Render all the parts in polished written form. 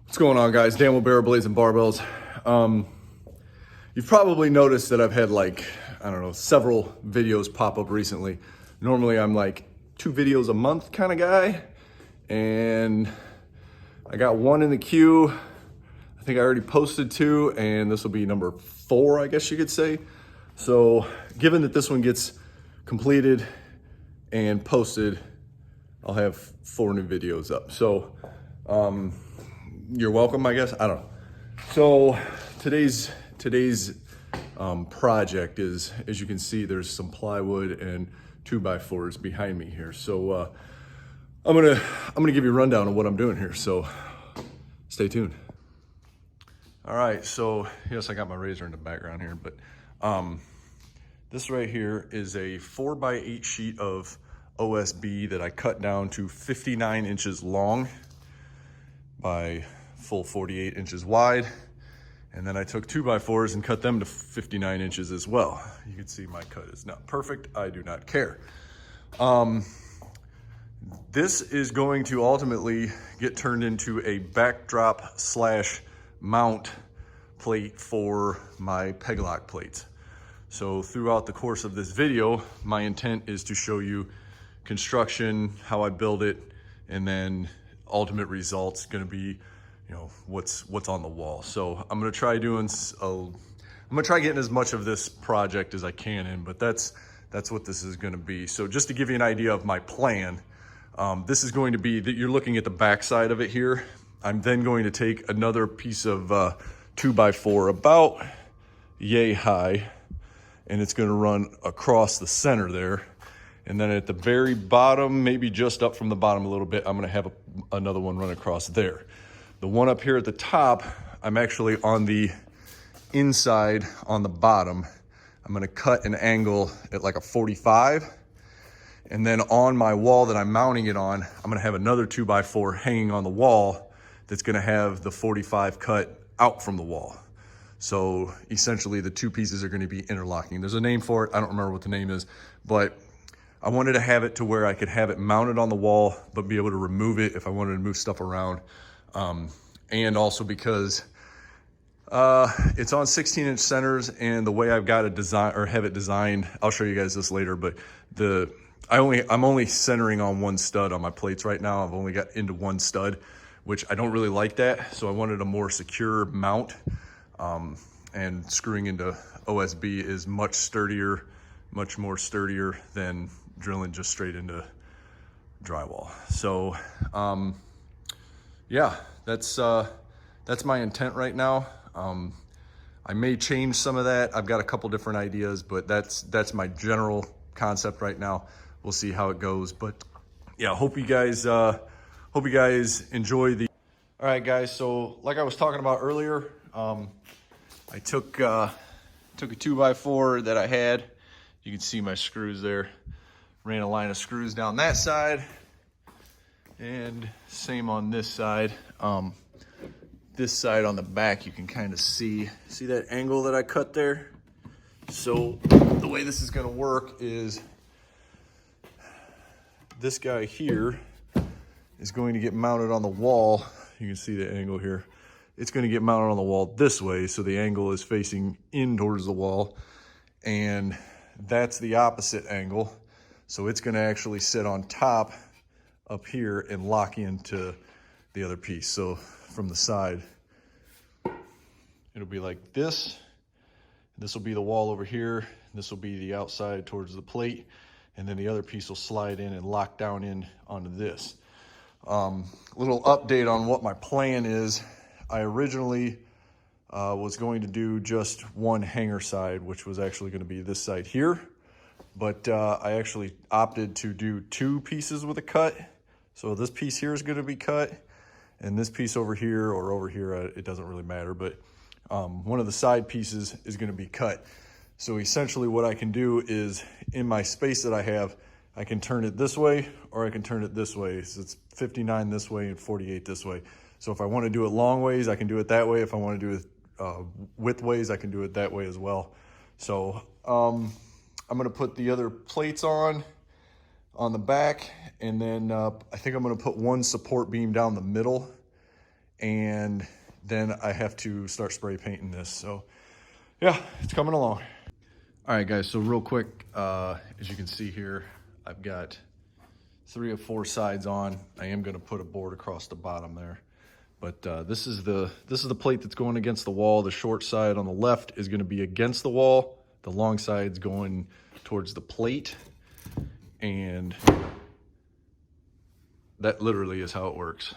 What's going on, guys? Dan with Barrel Blades and Barbells. You've probably noticed that I've had several videos pop up recently. Normally I'm like 2 videos a month kind of guy, and I got 1 in the queue. I think I already posted 2, and this will be number 4, I guess you could say. So given that this one gets completed and posted, I'll have 4 new videos up. So you're welcome, I guess. I don't know. So today's project is, as you can see, there's some plywood and 2x4s behind me here. So I'm gonna give you a rundown of what I'm doing here. So stay tuned. All right. So yes, I got my razor in the background here, but this right here is a 4x8 sheet of OSB that I cut down to 59 inches long by full 48 inches wide. And then I took 2x4s and cut them to 59 inches as well. You can see my cut is not perfect. I do not care. This is going to ultimately get turned into a backdrop / mount plate for my PegLock plates. So throughout the course of this video, my intent is to show you construction, how I build it, and then ultimate results going to be, what's on the wall. So I'm going to try getting as much of this project as I can in, but that's what this is going to be. So just to give you an idea of my plan, this is going to be that you're looking at the back side of it here. I'm then going to take another piece of 2x4 about yay high, and it's going to run across the center there. And then at the very bottom, maybe just up from the bottom a little bit, I'm gonna have another one run across there. The one up here at the top, I'm actually on the inside on the bottom. I'm gonna cut an angle at like a 45. And then on my wall that I'm mounting it on, I'm gonna have another 2x4 hanging on the wall that's gonna have the 45 cut out from the wall. So essentially the 2 pieces are gonna be interlocking. There's a name for it, I don't remember what the name is, but I wanted to have it to where I could have it mounted on the wall, but be able to remove it if I wanted to move stuff around. And also because it's on 16-inch centers, and the way I've got it designed or have it designed, I'll show you guys this later, but I'm only centering on 1 stud on my plates right now. I've only got into 1 stud, which I don't really like that. So I wanted a more secure mount, and screwing into OSB is much more sturdier than drilling just straight into drywall. So yeah, that's my intent right now. I may change some of that. I've got a couple different ideas, but that's my general concept right now. We'll see how it goes, but yeah, hope you guys enjoy the. All right, guys, so like I was talking about earlier, I took a 2x4 that I had. You can see my screws there. Ran a line of screws down that side, and same on this side. This side on the back, you can kind of see that angle that I cut there. So the way this is gonna work is this guy here is going to get mounted on the wall. You can see the angle here. It's gonna get mounted on the wall this way, so the angle is facing in towards the wall, and that's the opposite angle. So it's gonna actually sit on top up here and lock into the other piece. So from the side, it'll be like this. This will be the wall over here. This will be the outside towards the plate. And then the other piece will slide in and lock down in onto this. Little update on what my plan is. I originally was going to do just 1 hanger side, which was actually gonna be this side here. But I actually opted to do 2 pieces with a cut. So this piece here is gonna be cut, and this piece over here or over here, it doesn't really matter, but one of the side pieces is gonna be cut. So essentially what I can do is, in my space that I have, I can turn it this way or I can turn it this way. So it's 59 this way and 48 this way. So if I wanna do it long ways, I can do it that way. If I wanna do it width ways, I can do it that way as well. So I'm gonna put the other plates on the back, and then I think I'm gonna put 1 support beam down the middle, and then I have to start spray painting this. So yeah, it's coming along. All right, guys, so real quick, as you can see here, I've got 3 of 4 sides on. I am gonna put a board across the bottom there. But this is the plate that's going against the wall. The short side on the left is gonna be against the wall. The long side's going towards the plate. And that literally is how it works.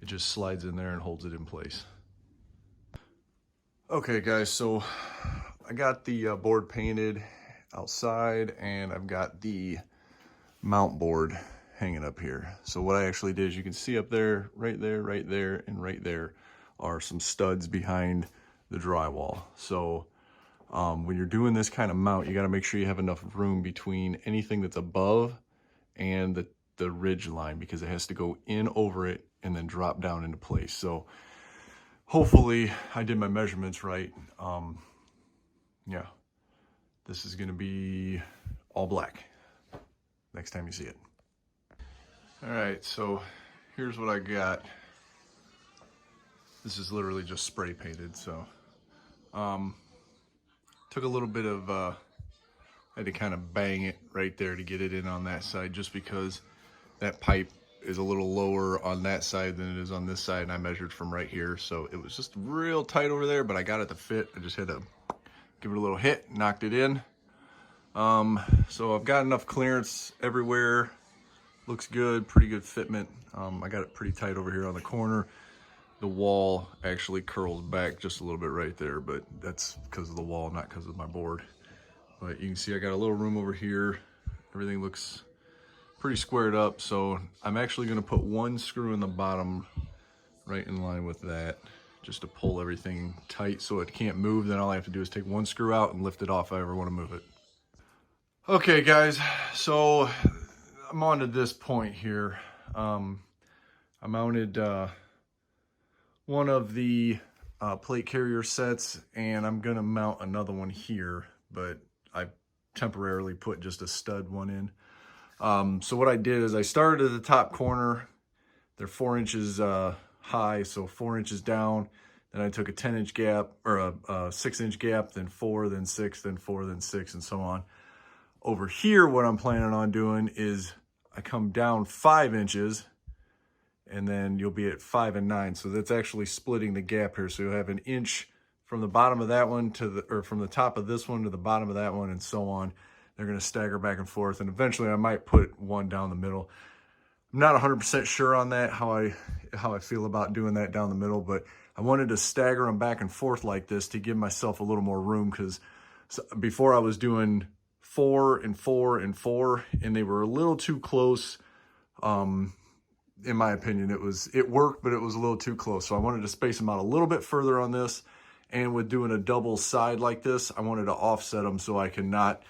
It just slides in there and holds it in place. Okay, guys, so I got the board painted outside, and I've got the mount board hanging up here. So what I actually did is, you can see up there, right there, and right there are some studs behind the drywall. So when you're doing this kind of mount, you got to make sure you have enough room between anything that's above and the ridge line, because it has to go in over it and then drop down into place. So hopefully I did my measurements right. Yeah, this is going to be all black next time you see it. All right, so here's what I got. This is literally just spray painted. So took a little bit of I had to kind of bang it right there to get it in on that side, just because that pipe is a little lower on that side than it is on this side, and I measured from right here, so it was just real tight over there, but I got it to fit. I just had to give it a little hit, knocked it in. So I've got enough clearance everywhere. Looks good, pretty good fitment. I got it pretty tight over here on the corner. The wall actually curls back just a little bit right there, but that's because of the wall, not because of my board. But you can see I got a little room over here. Everything looks pretty squared up. So I'm actually gonna put 1 screw in the bottom right in line with that, just to pull everything tight so it can't move. Then all I have to do is take 1 screw out and lift it off if I ever wanna move it. Okay, guys, so I'm on to this point here. I mounted one of the plate carrier sets, and I'm gonna mount another one here, but I temporarily put just a stud one in. So what I did is I started at the top corner. They're 4 inches high, so 4 inches down. Then I took a 10-inch gap, or a 6-inch gap, then 4, then 6, then 4, then 6, and so on. Over here, what I'm planning on doing is I come down 5 inches, and then you'll be at 5 and 9. So that's actually splitting the gap here. So you'll have 1 inch from the bottom of that one to or from the top of this one to the bottom of that one, and so on. They're going to stagger back and forth, and eventually I might put one down the middle. I'm not 100% sure on that, how I feel about doing that down the middle, but I wanted to stagger them back and forth like this to give myself a little more room, because before I was doing 4 and 4 and 4, and they were a little too close. In my opinion, it worked, but it was a little too close. So I wanted to space them out a little bit further on this, and with doing a double side like this, I wanted to offset them so I can not,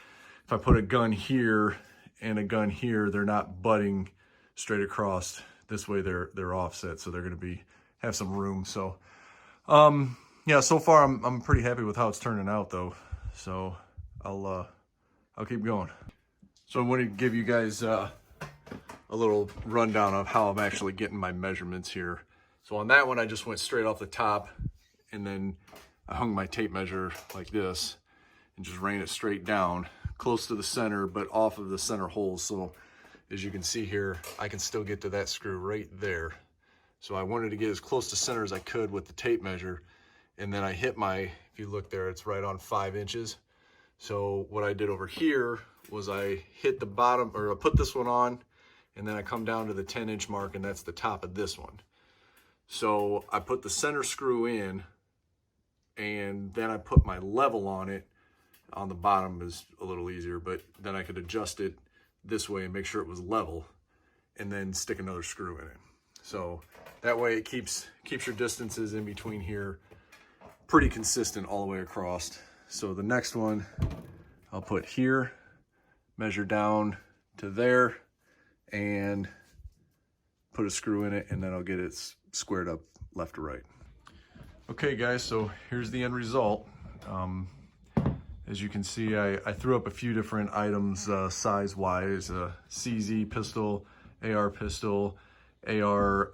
if I put a gun here and a gun here, they're not butting straight across. This way they're offset, so they're going to have some room. So yeah, so far I'm pretty happy with how it's turning out though. So I'll keep going. So I want to give you guys a little rundown of how I'm actually getting my measurements here. So on that one, I just went straight off the top, and then I hung my tape measure like this and just ran it straight down close to the center, but off of the center holes. So as you can see here, I can still get to that screw right there. So I wanted to get as close to center as I could with the tape measure. And then I hit if you look there, it's right on 5 inches. So what I did over here was I hit the bottom, or I put this one on, and then I come down to the 10-inch mark, and that's the top of this one. So I put the center screw in, and then I put my level on it. On the bottom is a little easier, but then I could adjust it this way and make sure it was level, and then stick another screw in it. So that way it keeps your distances in between here pretty consistent all the way across. So the next one I'll put here, measure down to there, and put a screw in it, and then I'll get it squared up left to right. Okay guys, so here's the end result. As you can see, I threw up a few different items size-wise, a CZ pistol, AR pistol, AR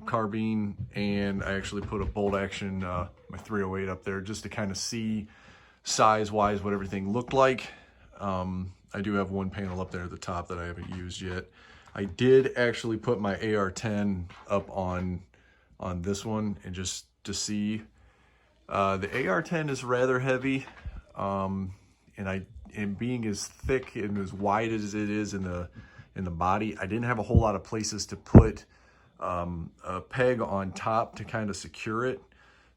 carbine, and I actually put a bolt action, my 308 up there just to kind of see size-wise what everything looked like. I do have one panel up there at the top that I haven't used yet. I did actually put my AR-10 up on this one, and just to see. The AR-10 is rather heavy, and being as thick and as wide as it is in the body, I didn't have a whole lot of places to put a peg on top to kind of secure it.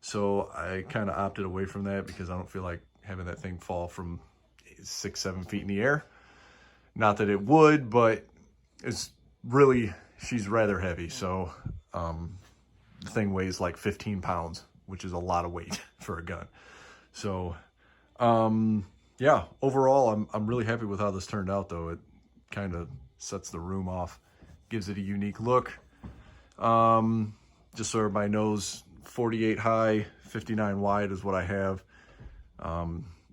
So I kind of opted away from that because I don't feel like having that thing fall from 6-7 feet in the air. Not that it would, but she's rather heavy. So the thing weighs like 15 pounds, which is a lot of weight for a gun. So yeah, overall, I'm really happy with how this turned out, though. It kind of sets the room off, gives it a unique look. Just so everybody knows, 48 high, 59 wide is what I have.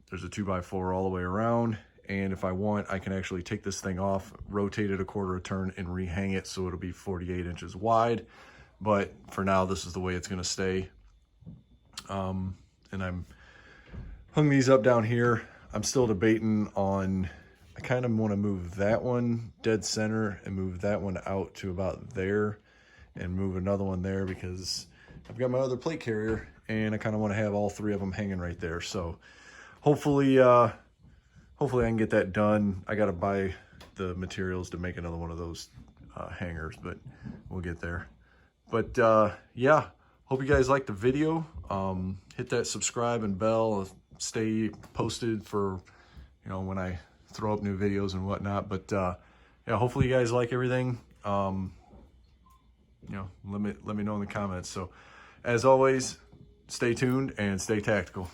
There's a 2x4 all the way around, and if I want, I can actually take this thing off, rotate it a quarter a turn, and rehang it so it'll be 48 inches wide. But for now, this is the way it's going to stay. And I'm hung these up down here. I'm still debating on, I kind of want to move that one dead center and move that one out to about there and move another one there, because I've got my other plate carrier and I kind of want to have all three of them hanging right there. So hopefully I can get that done. I got to buy the materials to make another one of those hangers, but we'll get there. But yeah, hope you guys liked the video. Hit that subscribe and bell. Stay posted for, when I throw up new videos and whatnot. But yeah, hopefully you guys like everything. Let me know in the comments. So as always, stay tuned and stay tactical.